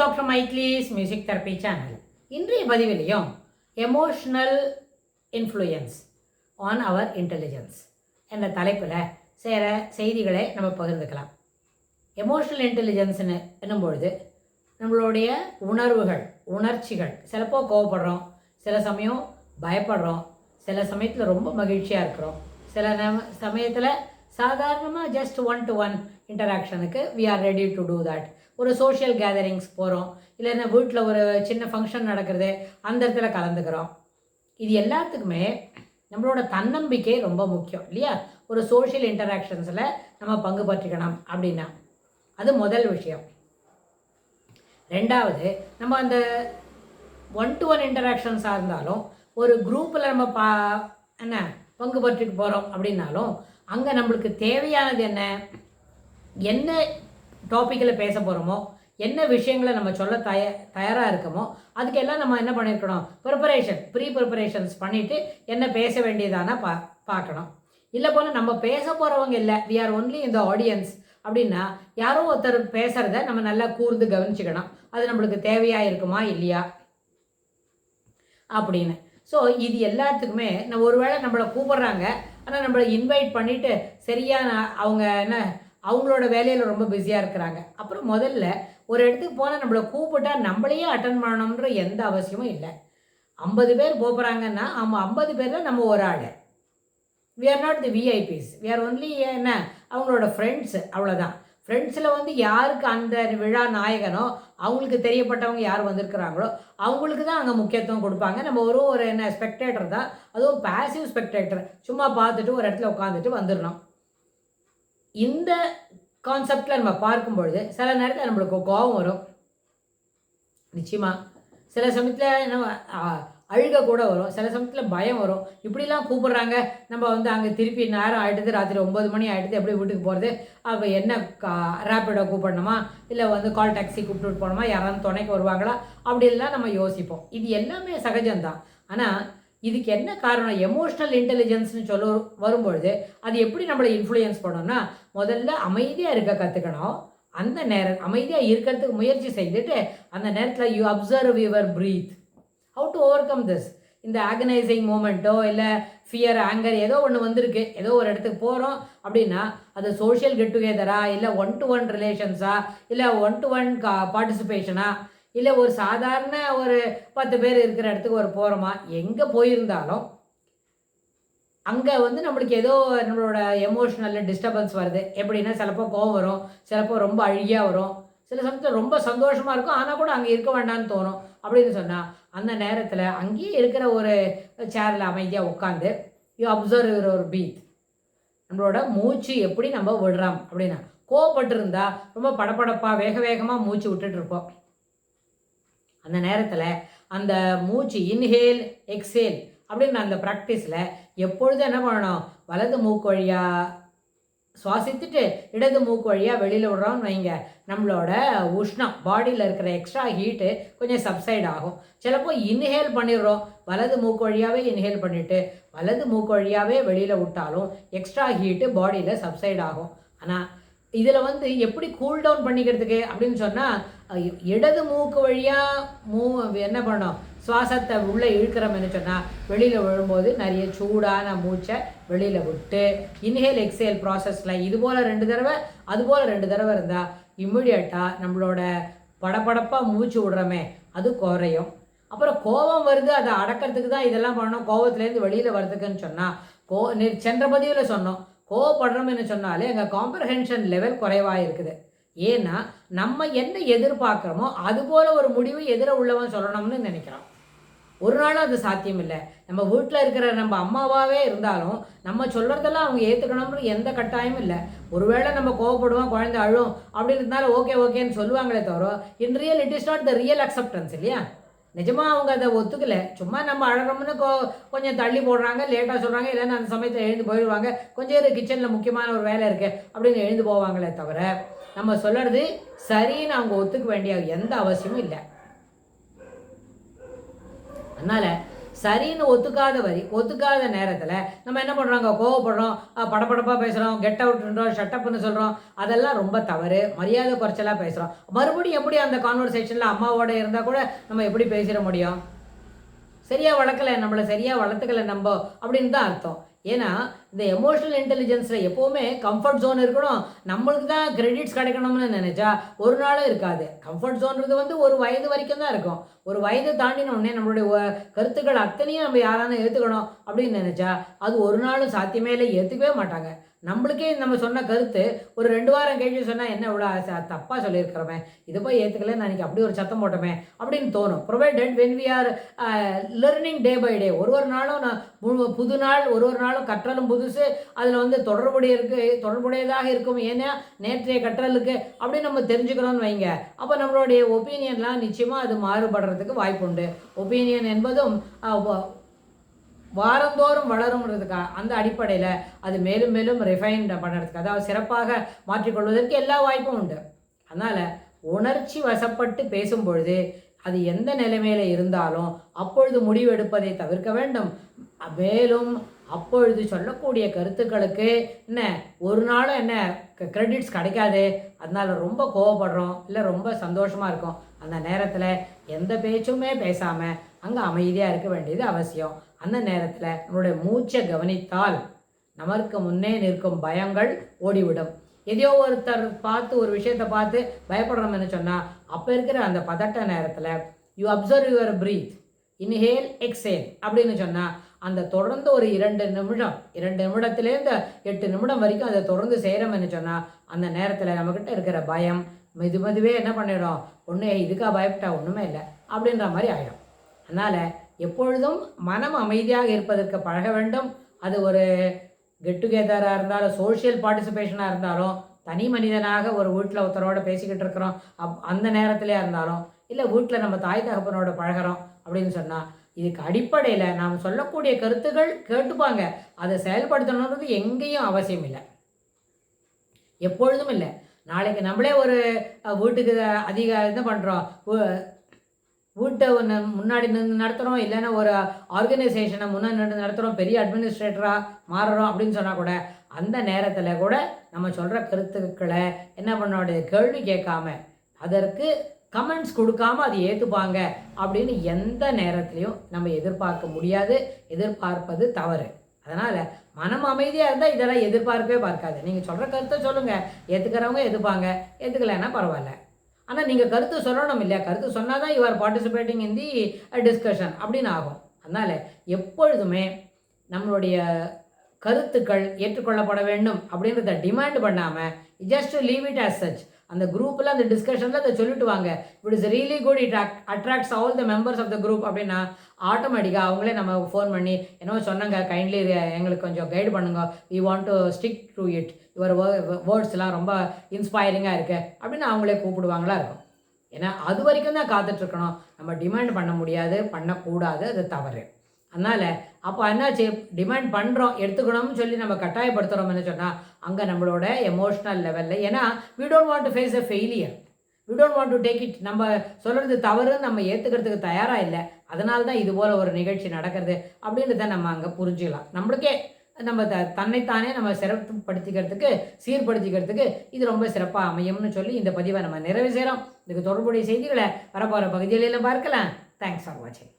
Doctor மைத்லிஸ் music therapy channel. இன்றைய பதிவிலையும் emotional influence on our intelligence என்ற தலைப்பில் சேர செய்திகளை நம்ம பகிர்ந்துக்கலாம். எமோஷ்னல் இன்டெலிஜென்ஸ்னு என்னும்பொழுது நம்மளுடைய உணர்வுகள், உணர்ச்சிகள், சிலப்போ கோவப்படுறோம், சில சமயம் பயப்படுறோம், சில சமயத்தில் ரொம்ப மகிழ்ச்சியாக இருக்கிறோம், சில சமயத்தில் சாதாரணமாக ஜஸ்ட் 1-to-1 இன்டராக்ஷனுக்கு we are ready to do that. ஒரு சோஷியல் கேதரிங்ஸ் போகிறோம், இல்லைன்னா வீட்டில் ஒரு சின்ன ஃபங்க்ஷன் நடக்கிறது, அந்த இடத்துல கலந்துக்கிறோம். இது எல்லாத்துக்குமே நம்மளோட தன்னம்பிக்கை ரொம்ப முக்கியம் இல்லையா? ஒரு சோஷியல் இன்டராக்ஷன்ஸில் நம்ம பங்கு பற்றிக்கணும் அப்படின்னா அது முதல் விஷயம். ரெண்டாவது, நம்ம அந்த 1-to-1 இன்டராக்ஷன்ஸாக இருந்தாலும் ஒரு குரூப்பில் நம்ம பங்கு பற்றிட்டு போகிறோம் அப்படின்னாலும் அங்கே நம்மளுக்கு தேவையானது என்ன டாப்பிக்கில் பேச போகிறோமோ, என்ன விஷயங்களை நம்ம சொல்ல தயாராக இருக்கமோ அதுக்கெல்லாம் நம்ம என்ன பண்ணியிருக்கணும், ப்ரிப்பரேஷன்ஸ் பண்ணிவிட்டு என்ன பேச வேண்டியதானா பார்க்கணும். இல்லை போல் நம்ம பேச போகிறவங்க இல்லை, வி ஆர் ஒன்லி இந்த ஆடியன்ஸ் அப்படின்னா யாரோ ஒருத்தர் பேசுகிறத நம்ம நல்லா கூர்ந்து கவனிச்சுக்கணும். அது நம்மளுக்கு தேவையாக இருக்குமா இல்லையா அப்படின்னு. ஸோ இது எல்லாத்துக்குமே நம்ம ஒருவேளை நம்மளை கூப்பிட்றாங்க, ஆனால் நம்மளை இன்வைட் பண்ணிவிட்டு சரியாக அவங்க அவங்களோட வேலையில் ரொம்ப பிஸியாக இருக்கிறாங்க. அப்புறம் முதல்ல ஒரு இடத்துக்கு போனால் நம்மளை கூப்பிட்டா நம்மளையே அட்டன் பண்ணணுன்ற எந்த அவசியமும் இல்லை. 50 பேர் போகிறாங்கன்னா 50 பேரில் நம்ம ஒரு ஆள். We are not the VIPs, we are only அவங்களோட ஃப்ரெண்ட்ஸு, அவ்வளோதான். ஃப்ரெண்ட்ஸில் யாருக்கு அந்த விழா நாயகனோ, அவங்களுக்கு தெரியப்பட்டவங்க யார் வந்திருக்கிறாங்களோ அவங்களுக்கு தான் அங்கே முக்கியத்துவம் கொடுப்பாங்க. நம்ம ஒரு ஸ்பெக்டேட்டர் தான், அதுவும் பேசிவ் ஸ்பெக்டேட்டர். சும்மா பார்த்துட்டு ஒரு இடத்துல உட்காந்துட்டு வந்துடணும். இந்த கான்செப்டில் நம்ம பார்க்கும்பொழுது சில நேரத்தில் நம்மளுக்கு கோபம் வரும், நிச்சயமாக. சில சமயத்தில் நம்ம அழுக கூட வரும், சில சமயத்தில் பயம் வரும். இப்படிலாம் கூப்பிட்றாங்க, நம்ம அங்கே திருப்பி நேரம் ஆகிடுது, ராத்திரி 9 மணி ஆகிடுது, எப்படி வீட்டுக்கு போகிறது? அப்போ என்ன ரேப்பிடோ கூப்பிடணுமா, இல்லை கால் டாக்ஸி கூப்பிட்டு போகணுமா, யாராவது துணைக்கு வருவாங்களா, அப்படிலாம் நம்ம யோசிப்போம். இது எல்லாமே சகஜம்தான். ஆனால் இதுக்கு என்ன காரணம்? எமோஷ்னல் இன்டெலிஜென்ஸ்னு வரும்பொழுது அது எப்படி நம்மளை இன்ஃப்ளூயன்ஸ் பண்ணோம்னா, முதல்ல அமைதியாக இருக்க கற்றுக்கணும். அந்த நேரம் அமைதியாக இருக்கிறதுக்கு முயற்சி செய்துட்டு அந்த நேரத்தில் you observe your breath. How to overcome this? இந்த ஆகனைசிங் மூமெண்ட்டோ இல்லை ஃபியர், ஆங்கர் ஏதோ ஒன்று வந்திருக்கு, ஏதோ ஒரு இடத்துக்கு போகிறோம் அப்படின்னா அது சோஷியல் கெட் டுகெதரா, இல்லை 1-to-1 ரிலேஷன்ஸா, இல்லை 1-to-1 பார்ட்டிசிபேஷனா, இல்லை ஒரு சாதாரண ஒரு 10 பேர் இருக்கிற இடத்துக்கு போகிறோமா, எங்கே போயிருந்தாலும் அங்கே நம்மளுக்கு ஏதோ நம்மளோட எமோஷ்னல் டிஸ்டர்பன்ஸ் வருது. எப்படின்னா சிலப்போ கோவம் வரும், சிலப்போ ரொம்ப அழுகியாக வரும், சில சமயத்தில் ரொம்ப சந்தோஷமாக இருக்கும், ஆனால் கூட அங்கே இருக்க வேண்டாம்னு தோணும். அப்படின்னு சொன்னால் அந்த நேரத்தில் அங்கேயே இருக்கிற ஒரு சேரில் அமைதியாக உட்காந்து யூ அப்சர்வ் யுவர் பிரீத். நம்மளோட மூச்சு எப்படி நம்ம விடுறோம் அப்படின்னா, கோவப்பட்டிருந்தா ரொம்ப படப்படப்பாக வேகமாக மூச்சு விட்டுட்டு இருப்போம். அந்த நேரத்தில் அந்த மூச்சு இன்ஹேல் எக்ஸேல் அப்படின்ற அந்த ப்ராக்டிஸில் எப்பொழுதும் என்ன பண்ணணும், வலது மூக்கு வழியாக சுவாசித்துட்டு இடது மூக்கு வழியாக வெளியில் விடுறோம்னு வைங்க, நம்மளோட உஷ்ணம், பாடியில் இருக்கிற எக்ஸ்ட்ரா ஹீட்டு கொஞ்சம் சப்சைட் ஆகும். சிலப்போ இன்ஹேல் பண்ணிடுறோம், வலது மூக்கு வழியாகவே இன்ஹேல் பண்ணிவிட்டு வலது மூக்கு வழியாகவே வெளியில் விட்டாலும் எக்ஸ்ட்ரா ஹீட்டு பாடியில் சப்சைட் ஆகும். ஆனால் இதில் எப்படி கூல் டவுன் பண்ணிக்கிறதுக்கு அப்படின்னு சொன்னால், இடது மூக்கு வழியாக என்ன பண்ணோம், சுவாசத்தை உள்ளே இழுக்கிறோம்னு சொன்னால் வெளியில் விழும்போது நிறைய சூடான மூச்சை வெளியில் விட்டு இன்ஹேல் எக்ஸேல் ப்ராசஸில் இதுபோல் 2 தடவை அதுபோல் 2 தடவை இருந்தால் இம்மிடியட்டாக நம்மளோட படப்படப்பாக மூச்சு விடுறோமே அது குறையும். அப்புறம் கோபம் வருது, அதை அடக்கிறதுக்கு தான் இதெல்லாம் பண்ணணும். கோபத்துலேருந்து வெளியில் வர்றதுக்குன்னு சொன்னால் சென்ற பதிவில் சொன்னோம், கோவப்படுறோம்னு சொன்னாலே எங்கள் காம்ப்ரஹென்ஷன் லெவல் குறைவாக இருக்குது. ஏன்னா நம்ம என்ன எதிர்பார்க்குறோமோ அதுபோல் ஒரு முடிவு எதிர உள்ளவன் சொல்லணும்னு நினைக்கிறோம். ஒரு நாளும் அது சாத்தியம் இல்லை. நம்ம வீட்டில் இருக்கிற நம்ம அம்மாவாகவே இருந்தாலும் நம்ம சொல்கிறதெல்லாம் அவங்க ஏற்றுக்கணும்னு எந்த கட்டாயமும் இல்லை. ஒருவேளை நம்ம கோவப்படுவோம், குழந்தை அழும் அப்படின்னு இருந்தாலும் ஓகேன்னு சொல்லுவாங்களே தவிர இன் real it is not the real acceptance இல்லையா? நிஜமாக அவங்க அதை ஒத்துக்கலை. சும்மா நம்ம அழகம்னு கொஞ்சம் தள்ளி போடுறாங்க, லேட்டாக சொல்கிறாங்க, இல்லைன்னா அந்த சமயத்தில் எழுந்து போயிடுவாங்க, கொஞ்சம் கிச்சனில் முக்கியமான ஒரு வேலை இருக்குது அப்படின்னு எழுந்து போவாங்களே தவிர நம்ம சொல்கிறது சரின்னு அவங்க ஒத்துக்க வேண்டிய எந்த அவசியமும் இல்லை. அதனால் சரின்னு ஒத்துக்காத நேரத்தில் நம்ம என்ன பண்ணுறாங்க, கோவப்படுறோம், படபடப்பாக பேசுகிறோம், கெட் அவுட்ன்றோம், ஷட்டப்னு சொல்கிறோம். அதெல்லாம் ரொம்ப தவறு. மரியாதை குறைச்சலாக பேசுகிறோம். மறுபடியும் எப்படி அந்த கான்வர்சேஷனில் அம்மாவோட இருந்தால் கூட நம்ம எப்படி பேசிட முடியும்? சரியாக வளர்க்கலை, நம்மளை சரியாக வளர்த்துக்கலை நம்ம அப்படின்னு தான் அர்த்தம். ஏன்னா இந்த எமோஷனல் இன்டெலிஜென்ஸில் எப்போவுமே கம்ஃபர்ட் ஜோன் இருக்கணும். நம்மளுக்கு தான் கிரெடிட்ஸ் கிடைக்கணும்னு நினச்சா ஒரு நாளும் இருக்காது. கம்ஃபர்ட் ஜோன்றது ஒரு வயது வரைக்கும் தான் இருக்கும். ஒரு வயது தாண்டினோடனே நம்மளுடைய கருத்துக்கள் அத்தனையும் நம்ம யாரான ஏற்றுக்கணும் அப்படின்னு நினச்சா அது ஒரு நாளும் சாத்தியமே இல்லை, ஏற்றுக்கவே மாட்டாங்க. நம்மளுக்கே நம்ம சொன்ன கருத்து ஒரு 2 வாரம் கழிச்சு சொன்னால் என்ன இவ்வளோ தப்பாக சொல்லியிருக்கிறோமே, இதை போய் ஏற்றுக்கல, நான் அப்படி ஒரு சத்தம் போட்டோமே அப்படின்னு தோணும். Provided when we are learning day by day. ஒரு நாளும் புது நாள், ஒரு நாளும் கற்றலும் புதுசு, அதில் தொடர்புடையதாக இருக்கும். ஏன்னா நேற்றைய கற்றலுக்கு அப்படின்னு நம்ம தெரிஞ்சுக்கிறோன்னு வைங்க. அப்போ நம்மளுடைய ஒப்பீனியன்லாம் நிச்சயமாக அது மாறுபடுறதுக்கு வாய்ப்பு உண்டு. ஒப்பீனியன் என்பதும் வாரந்தோறும் வளரும்ன்றதுக்கா அந்த அடிப்படையில் அது மேலும் மேலும் ரிஃபைன்ட் பண்ணுறதுக்கு, அதாவது சிறப்பாக மாற்றிக்கொள்வதற்கு எல்லா வாய்ப்பும் உண்டு. அதனால் உணர்ச்சி வசப்பட்டு பேசும்பொழுது அது எந்த நிலைமையில் இருந்தாலும் அப்பொழுது முடிவு எடுப்பதை தவிர்க்க வேண்டும். மேலும் அப்பொழுது சொல்லக்கூடிய கருத்துக்களுக்கு ஒரு நாளும் கிரெடிட்ஸ் கிடைக்காது. அதனால் ரொம்ப கோவப்படுறோம், இல்லை ரொம்ப சந்தோஷமாக இருக்கும். அந்த நேரத்தில் எந்த பேச்சுமே பேசாமல் அங்கே அமைதியாக இருக்க வேண்டியது அவசியம். அந்த நேரத்தில் நம்மளுடைய மூச்சை கவனித்தால் நமக்கு முன்னே நிற்கும் பயங்கள் ஓடிவிடும். எதையோ ஒருத்தர் பார்த்து ஒரு விஷயத்தை பார்த்து பயப்படுறோம்னு சொன்னால் அப்போ இருக்கிற அந்த பதட்ட நேரத்தில் you observe your breath, inhale exhale அப்படின்னு சொன்னால் அந்த தொடர்ந்து ஒரு 2 நிமிடத்துலேருந்து 8 நிமிடம் வரைக்கும் அதை தொடர்ந்து செய்கிறோம்னு சொன்னால் அந்த நேரத்தில் நம்மக்கிட்ட இருக்கிற பயம் மெதுவே என்ன பண்ணிடும், ஒன்று இதுக்காக பயப்பட்டா ஒன்றுமே இல்லை அப்படின்ற மாதிரி ஆகிடும். அதனால் எப்பொழுதும் மனம் அமைதியாக இருப்பதற்கு பழக வேண்டும். அது ஒரு கெட் டுகெதராக இருந்தாலும், சோஷியல் பார்ட்டிசிபேஷனாக இருந்தாலும், தனி மனிதனாக ஒரு வீட்டில் ஒருத்தரோட பேசிக்கிட்டு இருக்கிறோம் அந்த நேரத்திலே இருந்தாலும், இல்லை வீட்டில் நம்ம தாய் தகப்பனோட பழகிறோம் அப்படின்னு சொன்னால் இதுக்கு அடிப்படையில் நாம் சொல்லக்கூடிய கருத்துக்கள் கேட்டுப்பாங்க. அதை செயல்படுத்தணுன்றது எங்கேயும் அவசியம் இல்லை, எப்பொழுதும் இல்லை. நாளைக்கு நம்மளே ஒரு வீட்டுக்கு இது பண்ணுறோம், வீட்டை முன்னாடி நின்று நடத்துகிறோம், இல்லைன்னா ஒரு ஆர்கனைசேஷனை முன்னாடி நின்று நடத்துகிறோம், பெரிய அட்மினிஸ்ட்ரேட்டராக மாறுறோம் அப்படின்னு சொன்னால் கூட அந்த நேரத்தில் கூட நம்ம சொல்கிற கருத்துக்களை என்ன பண்ணோட கேள்வி கேட்காம அதற்கு கமெண்ட்ஸ் கொடுக்காம அது ஏற்றுப்பாங்க அப்படின்னு எந்த நேரத்துலையும் நம்ம எதிர்பார்க்க முடியாது. எதிர்பார்ப்பது தவறு. அதனால் மனம் அமைதியாக இருந்தால் இதெல்லாம் எதிர்பார்க்கவே பார்க்காது. நீங்கள் சொல்கிற கருத்தை சொல்லுங்கள், ஏற்றுக்கிறவங்க ஏற்றுப்பாங்க, ஏற்றுக்கலைன்னா பரவாயில்ல. ஆனால் நீங்கள் கருத்து சொல்லணும் இல்லையா? கருத்து சொன்னால் தான் you are participating in the discussion அப்படின்னு ஆகும். அதனால் எப்பொழுதுமே நம்மளுடைய கருத்துக்கள் ஏற்றுக்கொள்ளப்பட வேண்டும் அப்படின்றத டிமாண்ட் பண்ணாமல் just leave it as such. அந்த குரூப்பில் அந்த டிஸ்கஷனில் அதை சொல்லிட்டு வாங்க. It is really good, it attracts all the members of the group அப்படின்னா ஆட்டோமேட்டிக்காக அவங்களே நம்ம ஃபோன் பண்ணி என்னவோ சொன்னாங்க, கைண்ட்லி எங்களுக்கு கொஞ்சம் கைடு பண்ணுங்க, we want to stick to it, your வேர்ட்ஸ்லாம் ரொம்ப இன்ஸ்பைரிங்காக இருக்குது அப்படின்னு அவங்களே கூப்பிடுவாங்களா இருக்கும். ஏன்னா அது வரைக்கும் தான் காத்துட்ருக்கணும். நம்ம டிமாண்ட் பண்ண முடியாது, பண்ணக்கூடாது, அது தவறு. அதனால் அப்போ என்னாச்சு, டிமாண்ட் பண்ணுறோம் எடுத்துக்கணும்னு சொல்லி நம்ம கட்டாயப்படுத்துகிறோம்னு சொன்னால் அங்கே நம்மளோட எமோஷ்னல் லெவலில், ஏன்னா we don't want to face a failure, we don't want to take it, நம்ம சொல்கிறது தவறுன்னு நம்ம ஏற்றுக்கிறதுக்கு தயாராக இல்லை. அதனால தான் இது போல் ஒரு நிகழ்ச்சி நடக்கிறது அப்படின்றத நம்ம அங்கே புரிஞ்சுக்கலாம். நம்மளுக்கே நம்ம தன்னைத்தானே நம்ம சிறப்புப்படுத்திக்கிறதுக்கு சீர்படுத்திக்கிறதுக்கு இது ரொம்ப சிறப்பாக அமையும்னு சொல்லி இந்த பதிவை நம்ம நிறைவு செய்கிறோம். இதுக்கு தொடர்புடைய செய்திகளை வரப்போகிற பகுதிகளில் பார்க்கலாம். தேங்க்ஸ் ஃபார் வாட்சிங்.